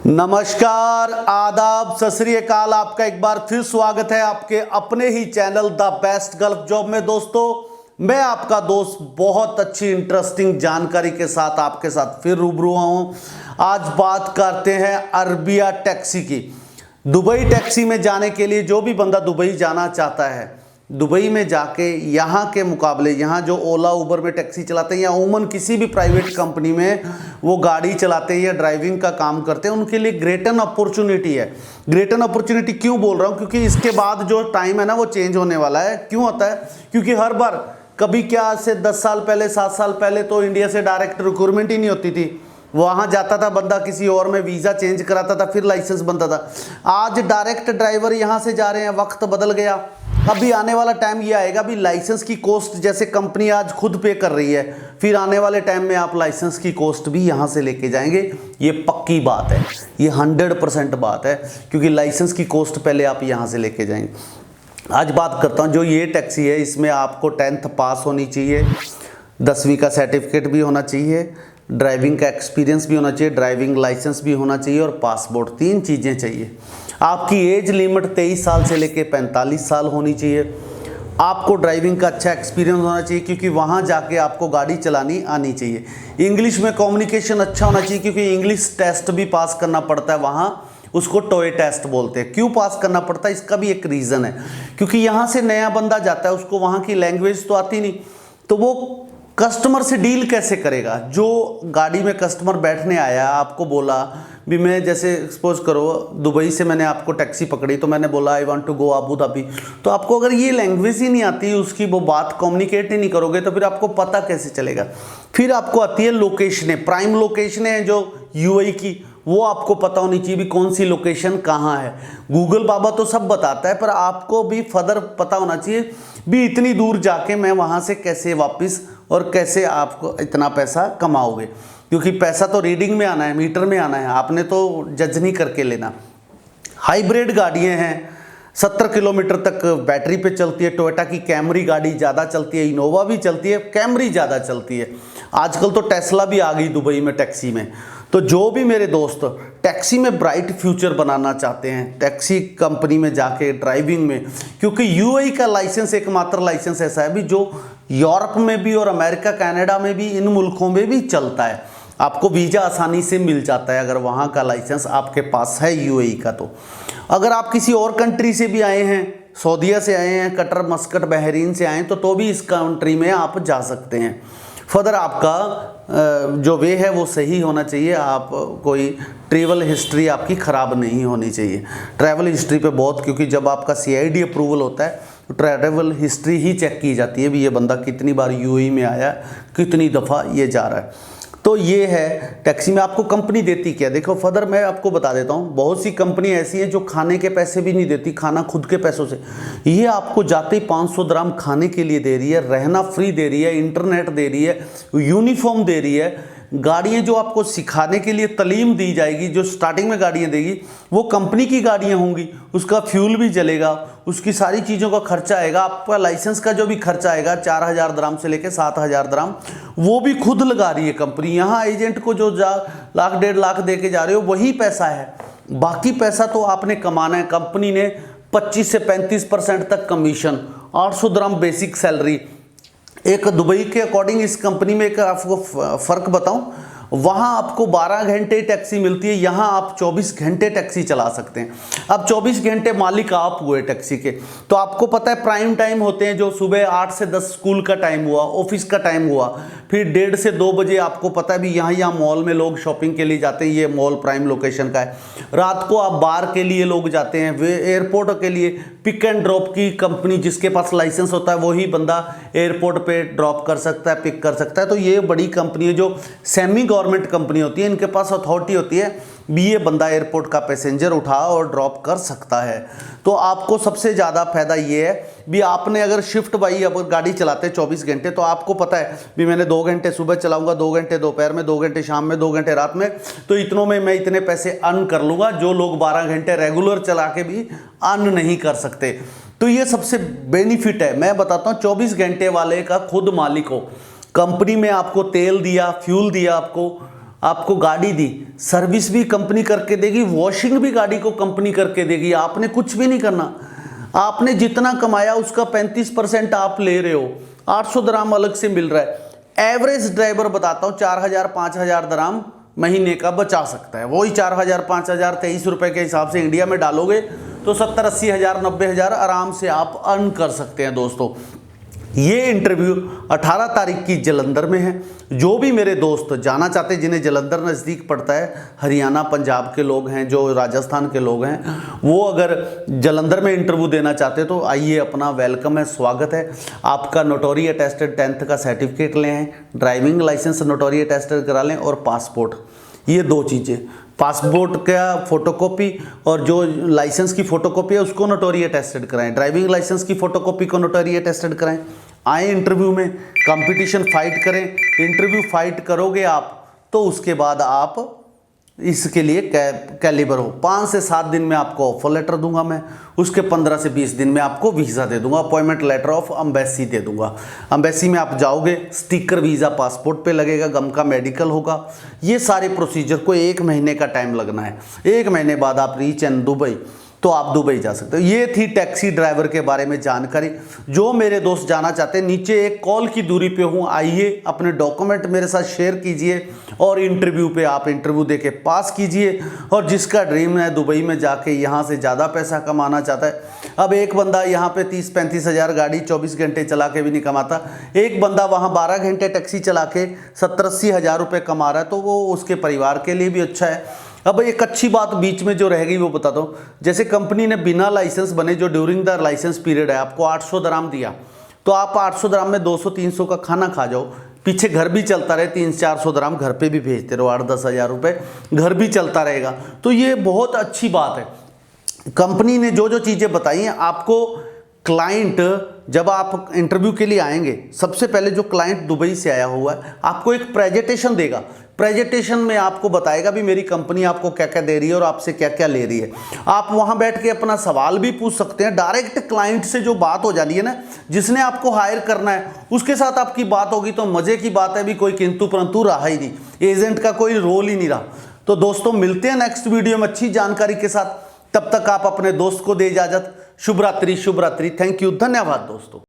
नमस्कार, आदाब, सत श्री अकाल। आपका एक बार फिर स्वागत है आपके अपने ही channel the best Gulf job में। दोस्तों, मैं आपका दोस्त बहुत अच्छी इंटरेस्टिंग जानकारी के साथ आपके साथ फिर रूबरू हूं। आज बात करते हैं अरबिया टैक्सी की। दुबई टैक्सी में जाने के लिए जो भी बंदा दुबई जाना चाहता है, दुबई में जाके यहाँ के मुकाबले, यहाँ जो ओला उबर में टैक्सी चलाते हैं या उमन किसी भी प्राइवेट कंपनी में वो गाड़ी चलाते हैं या ड्राइविंग का काम करते हैं, उनके लिए ग्रेट एन अपॉर्चुनिटी है। ग्रेट एन अपॉर्चुनिटी क्यों बोल रहा हूँ? क्योंकि इसके बाद जो टाइम है ना वो चेंज होने वाला है। क्यों होता है? क्योंकि हर बार कभी क्या से 10 साल पहले 7 साल पहले तो इंडिया से डायरेक्ट रिक्रूटमेंट ही नहीं होती थी। वहाँ जाता था बंदा, किसी और में वीज़ा चेंज कराता था, फिर लाइसेंस बनता था। आज डायरेक्ट ड्राइवर यहाँ से जा रहे हैं, वक्त बदल गया। अभी आने वाला टाइम ये आएगा, अभी लाइसेंस की कॉस्ट जैसे कंपनी आज खुद पे कर रही है, फिर आने वाले टाइम में आप लाइसेंस की कॉस्ट भी यहाँ से लेके जाएंगे। ये पक्की बात है, ये 100% बात है, क्योंकि लाइसेंस की कॉस्ट पहले आप यहाँ से लेके जाएंगे। आज बात करता हूँ, जो ये टैक्सी है इसमें आपको 10th पास होनी चाहिए, 10वीं का सर्टिफिकेट भी होना चाहिए, ड्राइविंग का एक्सपीरियंस भी होना चाहिए, ड्राइविंग लाइसेंस भी होना चाहिए और पासपोर्ट। 3 चीज़ें चाहिए। आपकी एज लिमिट 23 साल से लेके 45 साल होनी चाहिए। आपको ड्राइविंग का अच्छा एक्सपीरियंस होना चाहिए, क्योंकि वहाँ जाके आपको गाड़ी चलानी आनी चाहिए। इंग्लिश में कम्युनिकेशन अच्छा होना चाहिए, क्योंकि इंग्लिश टेस्ट भी पास करना पड़ता है वहाँ, उसको टॉय टेस्ट बोलते हैं। क्यों पास करना पड़ता है? इसका भी एक रीज़न है, क्योंकि यहाँ से नया बंदा जाता है, उसको वहाँ की लैंग्वेज तो आती नहीं, तो वो कस्टमर से डील कैसे करेगा? जो गाड़ी में कस्टमर बैठने आया, आपको बोला भी, मैं जैसे सपोज करो दुबई से मैंने आपको टैक्सी पकड़ी, तो मैंने बोला I want to go Abu Dhabi, तो आपको अगर ये लैंग्वेज ही नहीं आती, उसकी वो बात कम्युनिकेट ही नहीं करोगे, तो फिर आपको पता कैसे चलेगा? फिर आपको आती है लोकेशनें, प्राइम लोकेशनें हैं जो यूएई की, वो आपको पता होनी चाहिए भी कौन सी लोकेशन कहाँ है। गूगल बाबा तो सब बताता है, पर आपको भी फर्दर पता होना चाहिए भी इतनी दूर जाके मैं वहाँ से कैसे वापस और कैसे आपको इतना पैसा कमाओगे, क्योंकि पैसा तो रीडिंग में आना है, मीटर में आना है, आपने तो जज नहीं करके लेना। हाइब्रिड गाड़ियाँ हैं, 70 किलोमीटर तक बैटरी पे चलती है। टोयोटा की कैमरी गाड़ी ज़्यादा चलती है, इनोवा भी चलती है, कैमरी ज़्यादा चलती है। आजकल तो टेस्ला भी आ गई दुबई में टैक्सी में। तो जो भी मेरे दोस्त टैक्सी में ब्राइट फ्यूचर बनाना चाहते हैं, टैक्सी कंपनी में जाके ड्राइविंग में, क्योंकि यूएई का लाइसेंस एकमात्र लाइसेंस ऐसा है भी जो यूरोप में भी और अमेरिका कनाडा में भी, इन मुल्कों में भी चलता है। आपको वीज़ा आसानी से मिल जाता है अगर वहाँ का लाइसेंस आपके पास है यूएई का। तो अगर आप किसी और कंट्री से भी आए हैं, सऊदीया से आए हैं, कतर, मस्कट, बहरीन से आए हैं, तो भी इस कंट्री में आप जा सकते हैं। फर्दर आपका जो वे है वो सही होना चाहिए। आप कोई ट्रैवल हिस्ट्री आपकी ख़राब नहीं होनी चाहिए। ट्रैवल हिस्ट्री पे बहुत, क्योंकि जब आपका सीआईडी अप्रूवल होता है तो ट्रैवल हिस्ट्री ही चेक की जाती है भी ये बंदा कितनी बार यूएई में आया, कितनी दफ़ा ये जा रहा है। तो ये है टैक्सी में आपको कंपनी देती क्या। देखो फर्दर मैं आपको बता देता हूँ, बहुत सी कंपनी ऐसी है जो खाने के पैसे भी नहीं देती, खाना खुद के पैसों से। ये आपको जाते ही 500 dirham खाने के लिए दे रही है, रहना फ्री दे रही है, इंटरनेट दे रही है, यूनिफॉर्म दे रही है। गाड़ियाँ जो आपको सिखाने के लिए तालीम दी जाएगी, जो स्टार्टिंग में गाड़ियाँ देगी वो कंपनी की गाड़ियाँ होंगी, उसका फ्यूल भी जलेगा, उसकी सारी चीज़ों का खर्चा आएगा। आपका लाइसेंस का जो भी खर्चा आएगा 4000 dirham से लेकर 7000 dirham, वो भी खुद लगा रही है कंपनी। यहाँ एजेंट को जो लाख 1.5 लाख दे के जा रहे हो वही पैसा है, बाकी पैसा तो आपने कमाना है। कंपनी ने 25 से 35% तक कमीशन, 800 dirham बेसिक सैलरी। एक दुबई के अकॉर्डिंग इस कंपनी में एक आपको फ़र्क बताऊं, वहाँ आपको 12 घंटे टैक्सी मिलती है, यहाँ आप 24 घंटे टैक्सी चला सकते हैं। अब 24 घंटे मालिक आप हुए टैक्सी के, तो आपको पता है प्राइम टाइम होते हैं जो सुबह 8 से 10 स्कूल का टाइम हुआ, ऑफिस का टाइम हुआ, फिर 1:30 से 2 बजे आपको पता है भी यहाँ मॉल में लोग शॉपिंग के लिए जाते हैं, ये मॉल प्राइम लोकेशन का है। रात को आप बार के लिए लोग जाते हैं, वे एयरपोर्ट के लिए पिक एंड ड्रॉप की कंपनी, जिसके पास लाइसेंस होता है वही बंदा एयरपोर्ट पे ड्रॉप कर सकता है, पिक कर सकता है। तो ये बड़ी कंपनी है जो सेमी गवर्नमेंट कंपनी होती है, इनके पास अथॉरिटी होती है भी ये बंदा एयरपोर्ट का पैसेंजर उठा और ड्रॉप कर सकता है। तो आपको सबसे ज़्यादा फायदा ये है भी आपने अगर शिफ्ट बाई अब गाड़ी चलाते 24 घंटे, तो आपको पता है भी मैंने 2 घंटे सुबह चलाऊंगा, 2 घंटे दोपहर में, 2 घंटे शाम में, 2 घंटे रात में, तो इतनों में मैं इतने पैसे अर्न कर लूँगा, जो लोग 12 घंटे रेगुलर चला के भी अर्न नहीं कर सकते। तो ये सबसे बेनिफिट है। मैं बताता हूँ, 24 घंटे वाले का खुद मालिक हो, कंपनी में आपको तेल दिया, फ्यूल दिया, आपको आपको गाड़ी दी, सर्विस भी कंपनी करके देगी, वॉशिंग भी गाड़ी को कंपनी करके देगी। आपने कुछ भी नहीं करना। आपने जितना कमाया उसका 35% आप ले रहे हो। 800 दराम अलग से मिल रहा है। एवरेज ड्राइवर बताता हूँ 4000-5000 दराम महीने का बचा सकता है। वही 4000-5000 23 रुपए के हिसाब से इंडिया में डालोगे तो 70-80 हज़ार 90 हज़ार आराम से आप अर्न कर सकते हैं। दोस्तों ये इंटरव्यू 18 तारीख की जलंधर में है। जो भी मेरे दोस्त जाना चाहते हैं, जिन्हें जलंधर नज़दीक पड़ता है, हरियाणा पंजाब के लोग हैं, जो राजस्थान के लोग हैं, वो अगर जलंधर में इंटरव्यू देना चाहते हैं तो आइए, अपना वेलकम है, स्वागत है। आपका नोटरी अटेस्टेड 10th का सर्टिफिकेट ले आएँ, ड्राइविंग लाइसेंस नोटरी अटेस्टेड करा लें और पासपोर्ट। ये 2 चीज़ें, पासपोर्ट का फोटोकॉपी और जो लाइसेंस की फोटोकॉपी है उसको नोटरी अटेस्टेड कराएं। ड्राइविंग लाइसेंस की फोटोकॉपी को नोटरी अटेस्टेड कराएं। आए इंटरव्यू में, कंपटीशन फाइट करें। इंटरव्यू फाइट करोगे आप तो उसके बाद आप इसके लिए कैलिबर हो। 5 से 7 दिन में आपको ऑफर लेटर दूंगा मैं, उसके 15 से 20 दिन में आपको वीज़ा दे दूंगा, अपॉइंटमेंट लेटर ऑफ एम्बेसी दे दूंगा। एम्बेसी में आप जाओगे, स्टिकर वीज़ा पासपोर्ट पे लगेगा, गम का मेडिकल होगा। ये सारे प्रोसीजर को 1 महीने का टाइम लगना है। 1 महीने बाद आप रीच इन दुबई, तो आप दुबई जा सकते हो। ये थी टैक्सी ड्राइवर के बारे में जानकारी। जो मेरे दोस्त जाना चाहते हैं, नीचे एक कॉल की दूरी पे हूँ, आइए, अपने डॉक्यूमेंट मेरे साथ शेयर कीजिए और इंटरव्यू पे आप इंटरव्यू देके पास कीजिए। और जिसका ड्रीम है दुबई में जाके यहाँ से ज़्यादा पैसा कमाना चाहता है, अब एक बंदा यहाँ पे 30-35 हज़ार गाड़ी 24 घंटे चला के भी नहीं कमाता, एक बंदा वहाँ 12 घंटे टैक्सी चला के 70-80 हज़ार रुपये कमा रहा है, तो वो उसके परिवार के लिए भी अच्छा है। अब एक अच्छी बात बीच में जो रह गई वो बताता हूँ। जैसे कंपनी ने बिना लाइसेंस बने, जो ड्यूरिंग द लाइसेंस पीरियड है, आपको 800 दराम दिया, तो आप 800 दराम में 200-300 का खाना खा जाओ, पीछे घर भी चलता रहे, 300-400 दराम घर पे भी भेजते रहो, 8-10 हज़ार रुपये घर भी चलता रहेगा। तो ये बहुत अच्छी बात है। कंपनी ने जो जो चीज़ें बताई हैं आपको, क्लाइंट जब आप इंटरव्यू के लिए आएंगे, सबसे पहले जो क्लाइंट दुबई से आया हुआ है आपको एक प्रेजेंटेशन देगा। प्रेजेंटेशन में आपको बताएगा भी मेरी कंपनी आपको क्या क्या दे रही है और आपसे क्या क्या ले रही है। आप वहां बैठ के अपना सवाल भी पूछ सकते हैं। डायरेक्ट क्लाइंट से जो बात हो जाती है ना, जिसने आपको हायर करना है उसके साथ आपकी बात होगी, तो मजे की बात है, भी कोई किंतु परंतु रहा ही नहीं, एजेंट का कोई रोल ही नहीं रहा। तो दोस्तों मिलते हैं नेक्स्ट वीडियो में अच्छी जानकारी के साथ। तब तक आप अपने दोस्त को दे इजाजत। शुभ रात्रि, शुभ रात्रि। थैंक यू, धन्यवाद दोस्तों।